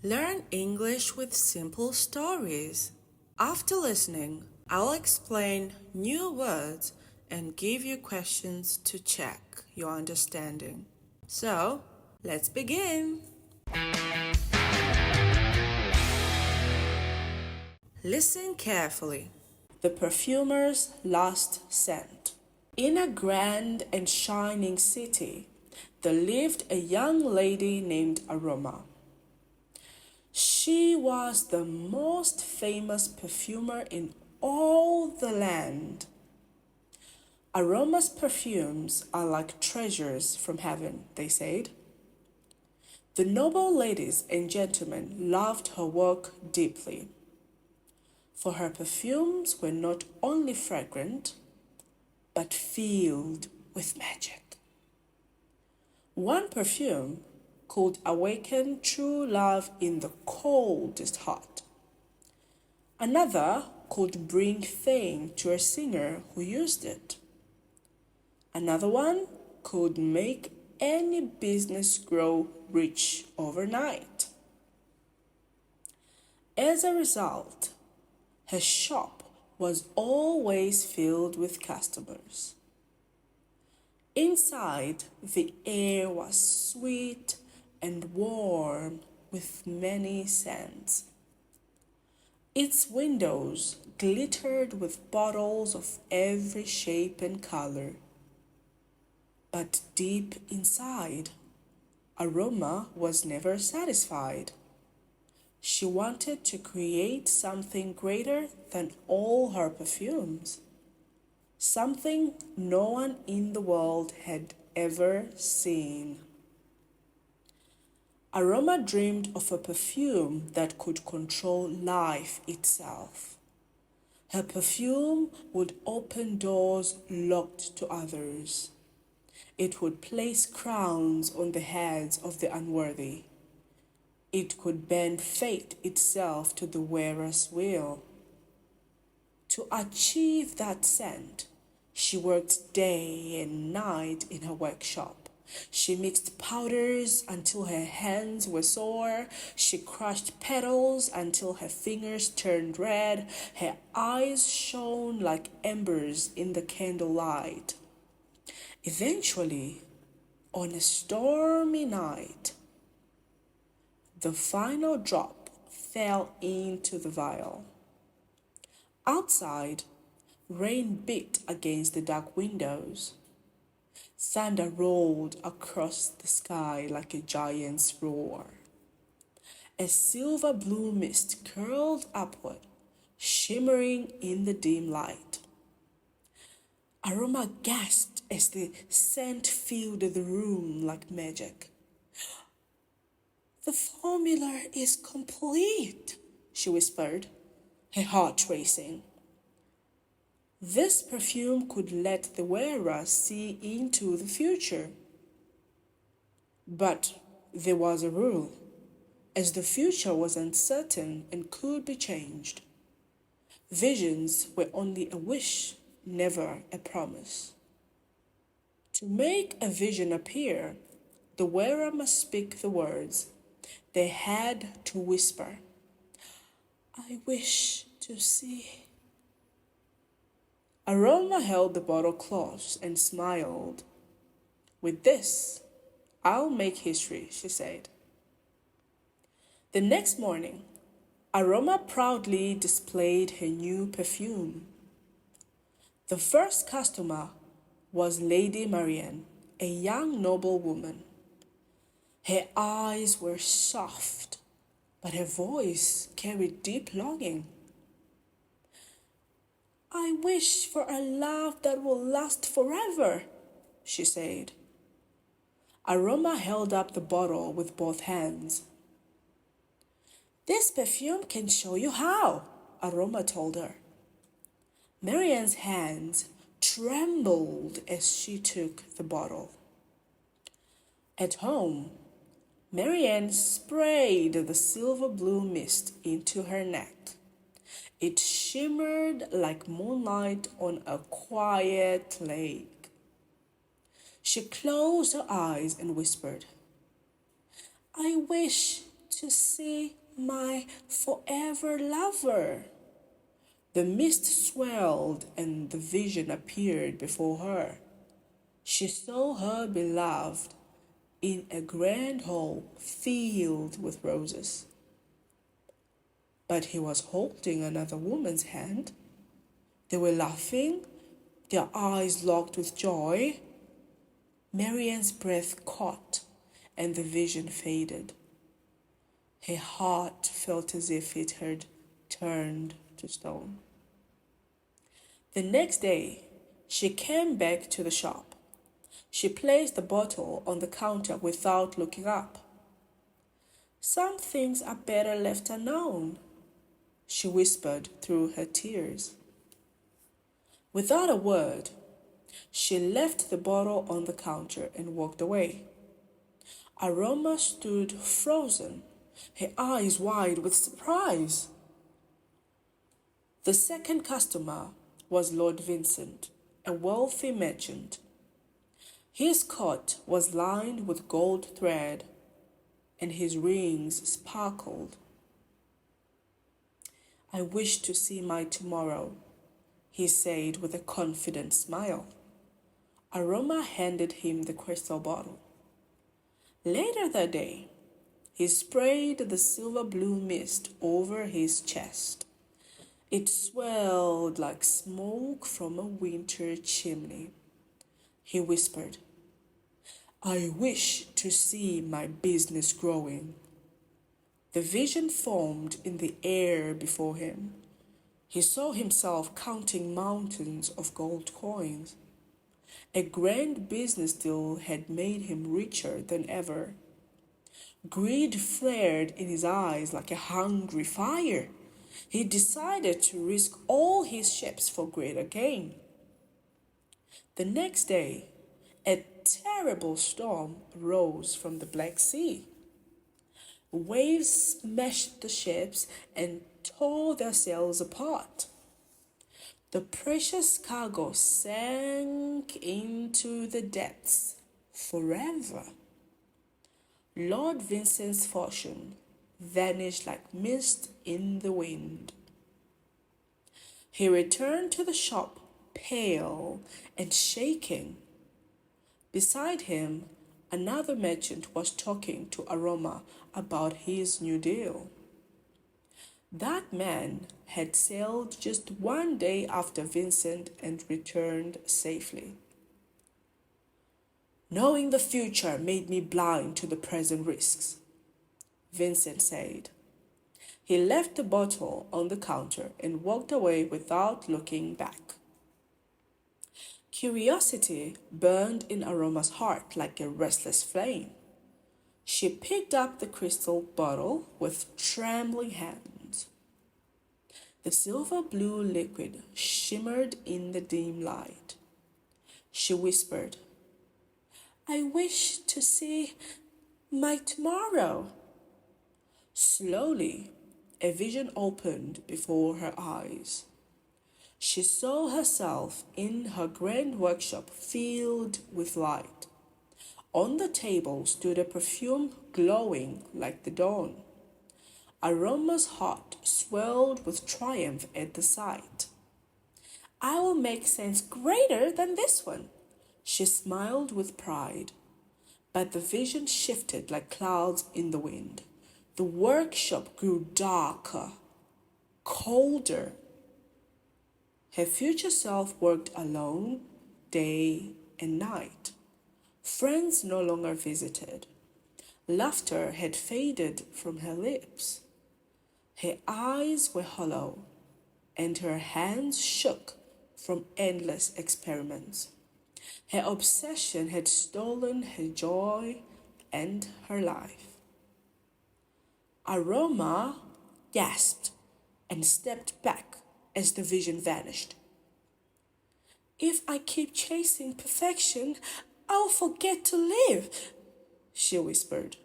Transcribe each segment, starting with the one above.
Learn English with simple stories. After listening, I'll explain new words and give you questions to check your understanding. So, let's begin. Listen carefully. The perfumer's last scent. In a grand and shining city, there lived a young lady named Aroma. She was the most famous perfumer in all the land. Aroma's perfumes are like treasures from heaven, they said. The noble ladies and gentlemen loved her work deeply, for her perfumes were not only fragrant, but filled with magic. One perfume could awaken true love in the coldest heart. Another could bring fame to a singer who used it. Another one could make any business grow rich overnight. As a result, her shop was always filled with customers. Inside, the air was sweet and warm with many scents. Its windows glittered with bottles of every shape and color. But deep inside, Aroma was never satisfied. She wanted to create something greater than all her perfumes, something no one in the world had ever seen. Aroma dreamed of a perfume that could control life itself. Her perfume would open doors locked to others. It would place crowns on the heads of the unworthy. It could bend fate itself to the wearer's will. To achieve that scent, she worked day and night in her workshop. She mixed powders until her hands were sore. She crushed petals until her fingers turned red. Her eyes shone like embers in the candlelight. Eventually, on a stormy night, the final drop fell into the vial. Outside, rain beat against the dark windows. Thunder rolled across the sky like a giant's roar. A silver blue mist curled upward, shimmering in the dim light. Aroma gasped as the scent filled the room like magic. "The formula is complete," she whispered, her heart racing. This perfume could let the wearer see into the future. But there was a rule, as the future was uncertain and could be changed. Visions were only a wish, never a promise. To make a vision appear, the wearer must speak the words. They had to whisper, "I wish to see." Aroma held the bottle close and smiled. "With this, I'll make history," she said. The next morning, Aroma proudly displayed her new perfume. The first customer was Lady Marianne, a young noblewoman. Her eyes were soft, but her voice carried deep longing. "I wish for a love that will last forever," she said. Aroma held up the bottle with both hands. "This perfume can show you how," Aroma told her. Marianne's hands trembled as she took the bottle. At home, Marianne sprayed the silver blue mist into her neck. It shimmered like moonlight on a quiet lake. She closed her eyes and whispered, "I wish to see my forever lover." The mist swelled and the vision appeared before her. She saw her beloved in a grand hall filled with roses. But he was holding another woman's hand. They were laughing, their eyes locked with joy. Marianne's breath caught and the vision faded. Her heart felt as if it had turned to stone. The next day, she came back to the shop. She placed the bottle on the counter without looking up. "Some things are better left unknown," she whispered through her tears. Without a word, she left the bottle on the counter and walked away. Aroma stood frozen, her eyes wide with surprise. The second customer was Lord Vincent, a wealthy merchant. His coat was lined with gold thread, and his rings sparkled. "I wish to see my tomorrow," he said with a confident smile. Aroma handed him the crystal bottle. Later that day, he sprayed the silver blue mist over his chest. It swelled like smoke from a winter chimney. He whispered, "I wish to see my business growing." The vision formed in the air before him. He saw himself counting mountains of gold coins. A grand business deal had made him richer than ever. Greed flared in his eyes like a hungry fire. He decided to risk all his ships for greater gain. The next day, a terrible storm rose from the Black Sea. Waves smashed the ships and tore their sails apart. The precious cargo sank into the depths forever. Lord Vincent's fortune vanished like mist in the wind. He returned to the shop pale and shaking. Beside him, another merchant was talking to Aroma about his new deal. That man had sailed just one day after Vincent and returned safely. "Knowing the future made me blind to the present risks," Vincent said. He left the bottle on the counter and walked away without looking back. Curiosity burned in Aroma's heart like a restless flame. She picked up the crystal bottle with trembling hands. The silver blue liquid shimmered in the dim light. She whispered, "I wish to see my tomorrow." Slowly, a vision opened before her eyes. She saw herself in her grand workshop filled with light. On the table stood a perfume glowing like the dawn. Aroma's heart swelled with triumph at the sight. "I will make scents greater than this one," she smiled with pride. But the vision shifted like clouds in the wind. The workshop grew darker, colder. Her future self worked alone, day and night. Friends no longer visited. Laughter had faded from her lips. Her eyes were hollow, and her hands shook from endless experiments. Her obsession had stolen her joy and her life. Aroma gasped and stepped back as the vision vanished. "If I keep chasing perfection, I'll forget to live," she whispered.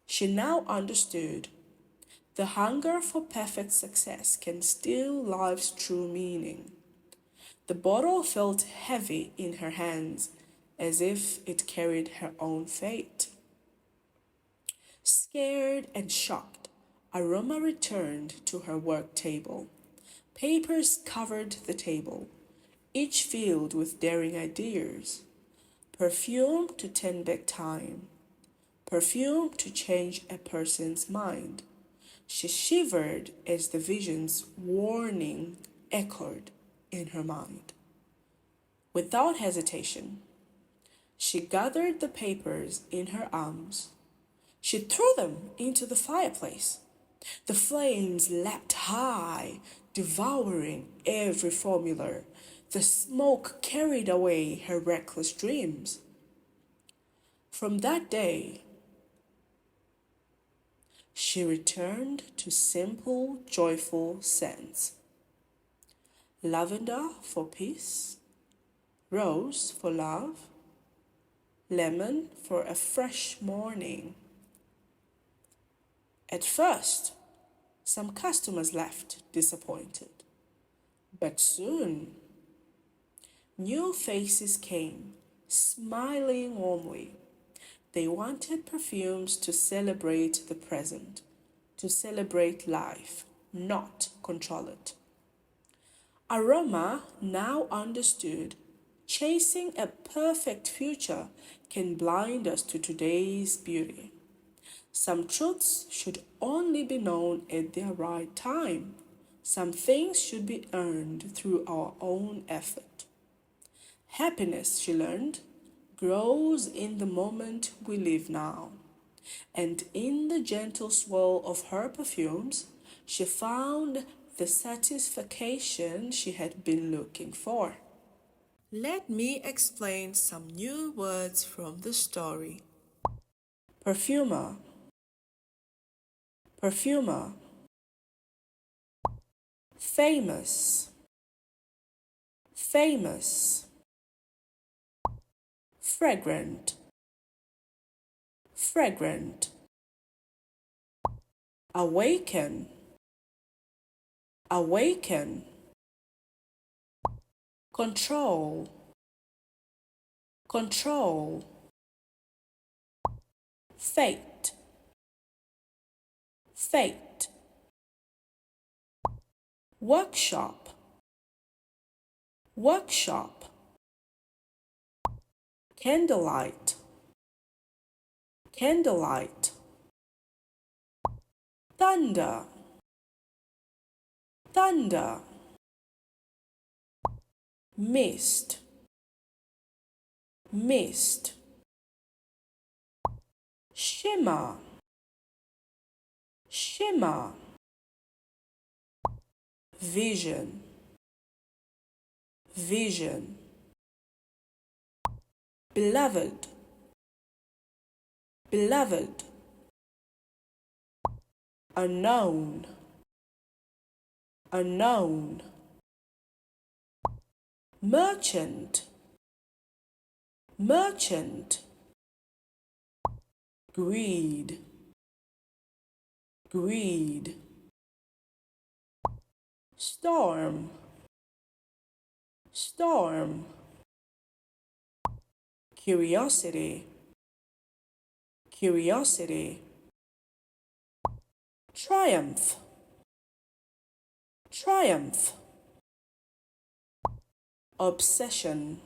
She now understood. The hunger for perfect success can steal life's true meaning. The bottle felt heavy in her hands, as if it carried her own fate. Scared and shocked, Aroma returned to her work table. Papers covered the table, each filled with daring ideas. Perfume to turn back time. Perfume to change a person's mind. She shivered as the vision's warning echoed in her mind. Without hesitation, she gathered the papers in her arms. She threw them into the fireplace. The flames leapt high, devouring every formula. The smoke carried away her reckless dreams. From that day, she returned to simple, joyful scents. Lavender for peace, rose for love, lemon for a fresh morning. At first, some customers left disappointed, but soon new faces came, smiling warmly. They wanted perfumes to celebrate the present, to celebrate life, not control it. Aroma now understood chasing a perfect future can blind us to today's beauty. Some truths should only be known at their right time. Some things should be earned through our own effort. Happiness, she learned, grows in the moment we live now. And in the gentle swirl of her perfumes, she found the satisfaction she had been looking for. Let me explain some new words from the story. Perfumer. Perfumer. Famous. Famous. Fragrant. Fragrant. Awaken. Awaken. Control. Control. Fate. Fate. Workshop. Workshop. Candlelight. Candlelight. Thunder. Thunder. Mist. Mist. Shimmer. Shimmer. Vision. Vision. Beloved. Beloved. Unknown. Unknown. Merchant. Merchant. Greed. Greed. Storm. Storm. Curiosity. Curiosity. Triumph. Triumph. Obsession.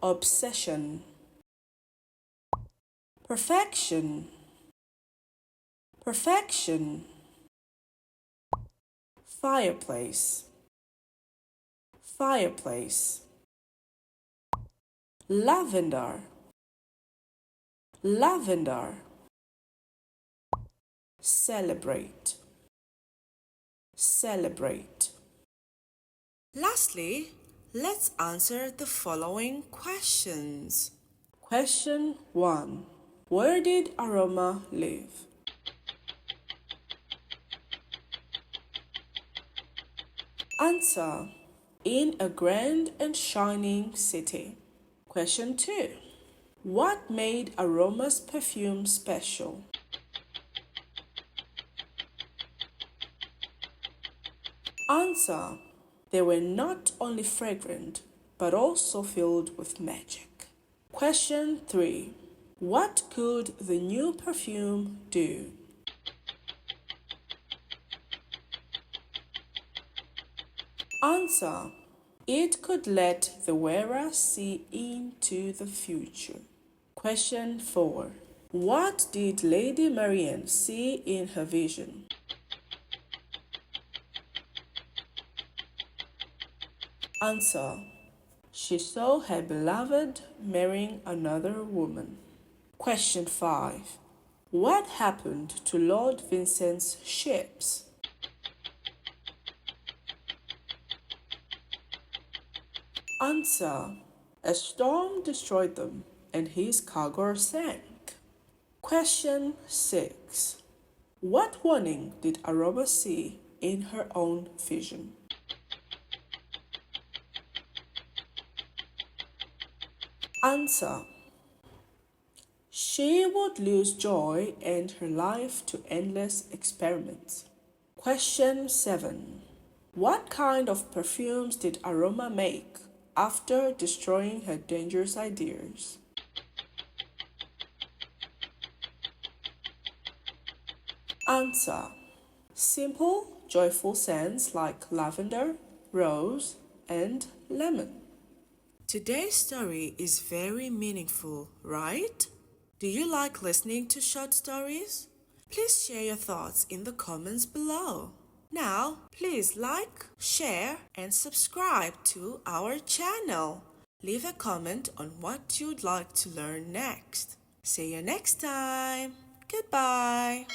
Obsession. Perfection. Perfection. Fireplace. Fireplace. Lavender. Lavender. Celebrate. Celebrate. Lastly, let's answer the following questions. Question 1. Where did Aroma live? Answer. In a grand and shining city. Question 2. What made Aroma's perfume special? Answer. They were not only fragrant, but also filled with magic. Question 3. What could the new perfume do? Answer. It could let the wearer see into the future. Question 4. What did Lady Marianne see in her vision? Answer. She saw her beloved marrying another woman. Question 5. What happened to Lord Vincent's ships? Answer. A storm destroyed them and his cargo sank. Question 6. What warning did Aroma see in her own vision? Answer. She would lose joy and her life to endless experiments. Question 7. What kind of perfumes did Aroma make after destroying her dangerous ideas? Answer. Simple, joyful scents like lavender, rose, and lemon. Today's story is very meaningful, right? Do you like listening to short stories? Please share your thoughts in the comments below. Now, please like, share, and subscribe to our channel. Leave a comment on what you'd like to learn next. See you next time. Goodbye.